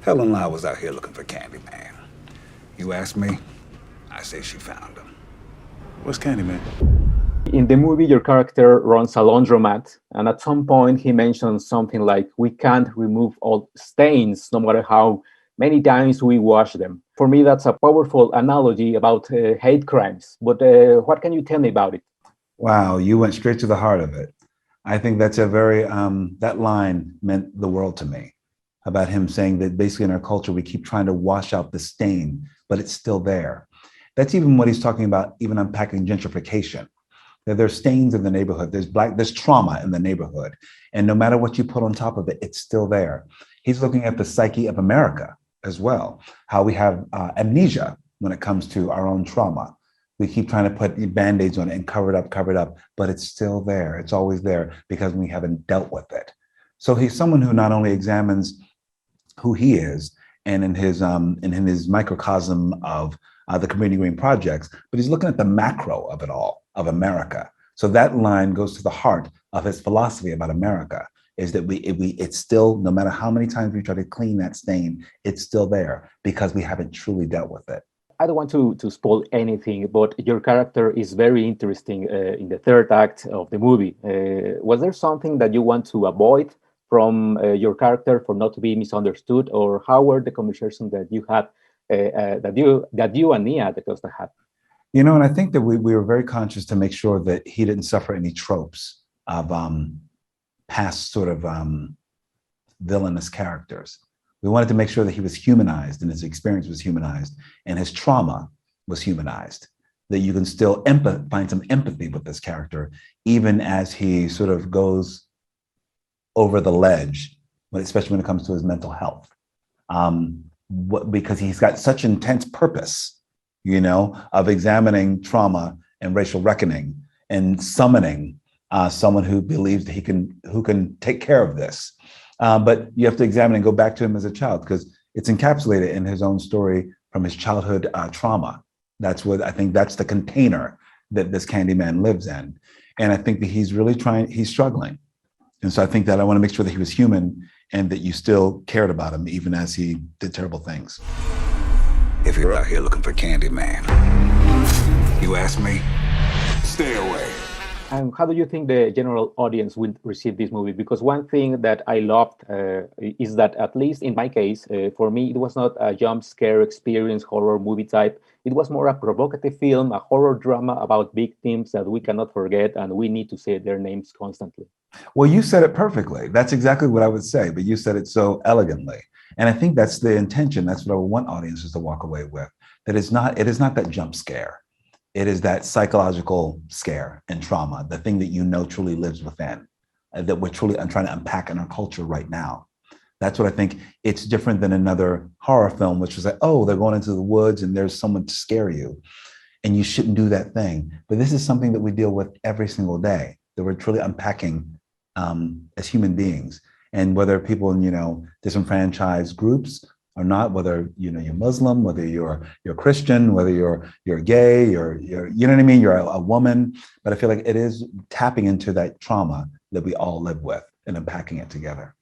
Helen and I was out here looking for Candyman. You ask me, I say she found him. What's Candyman? In the movie, your character runs a laundromat, and at some point he mentions something like, we can't remove all stains, no matter how many times we wash them. For me, that's a powerful analogy about hate crimes. But what can you tell me about it? Wow, you went straight to the heart of it. I think that's a very, that line meant the world to me, about him saying that basically in our culture, we keep trying to wash out the stain, but it's still there. That's even what he's talking about, even unpacking gentrification. That there's stains in the neighborhood, there's trauma in the neighborhood. And no matter what you put on top of it, it's still there. He's looking at the psyche of America as well, how we have amnesia when it comes to our own trauma. We keep trying to put Band-Aids on it and cover it up, but it's still there. It's always there because we haven't dealt with it. So he's someone who not only examines who he is and in his microcosm of the Community Green projects, but he's looking at the macro of it all, of America. So that line goes to the heart of his philosophy about America, is that it's still, no matter how many times we try to clean that stain, it's still there because we haven't truly dealt with it. I don't want to spoil anything, but your character is very interesting in the third act of the movie. Was there something that you want to avoid from your character for not to be misunderstood, or how were the conversations that you had, that you and Nia DaCosta had? You know, and I think that we were very conscious to make sure that he didn't suffer any tropes of past sort of villainous characters. We wanted to make sure that he was humanized and his experience was humanized and his trauma was humanized, that you can still find some empathy with this character, even as he sort of goes over the ledge, especially when it comes to his mental health. Because he's got such intense purpose, you know, of examining trauma and racial reckoning and summoning someone who believes that who can take care of this. But you have to examine and go back to him as a child because it's encapsulated in his own story from his childhood trauma. That's what I think that's the container that this Candyman lives in. And I think that he's struggling. And so I think that I want to make sure that he was human and that you still cared about him even as he did terrible things. If you're out here looking for Candyman, you ask me, stay away. And how do you think the general audience will receive this movie? Because one thing that I loved is that, at least in my case, for me, it was not a jump scare experience horror movie type. It was more a provocative film, a horror drama about victims that we cannot forget, and we need to say their names constantly. Well, you said it perfectly. That's exactly what I would say, but you said it so elegantly. And I think that's the intention. That's what I want audiences to walk away with. That it is not that jump scare. It is that psychological scare and trauma, the thing that you know truly lives within, that we're truly trying to unpack in our culture right now. That's what I think. It's different than another horror film, which was like, oh, they're going into the woods and there's someone to scare you and you shouldn't do that thing. But this is something that we deal with every single day, that we're truly unpacking as human beings. And whether people in, disenfranchised groups or not, whether you're Muslim, whether you're Christian, whether you're gay, you're you know what I mean, you're a woman. But I feel like it is tapping into that trauma that we all live with and unpacking it together.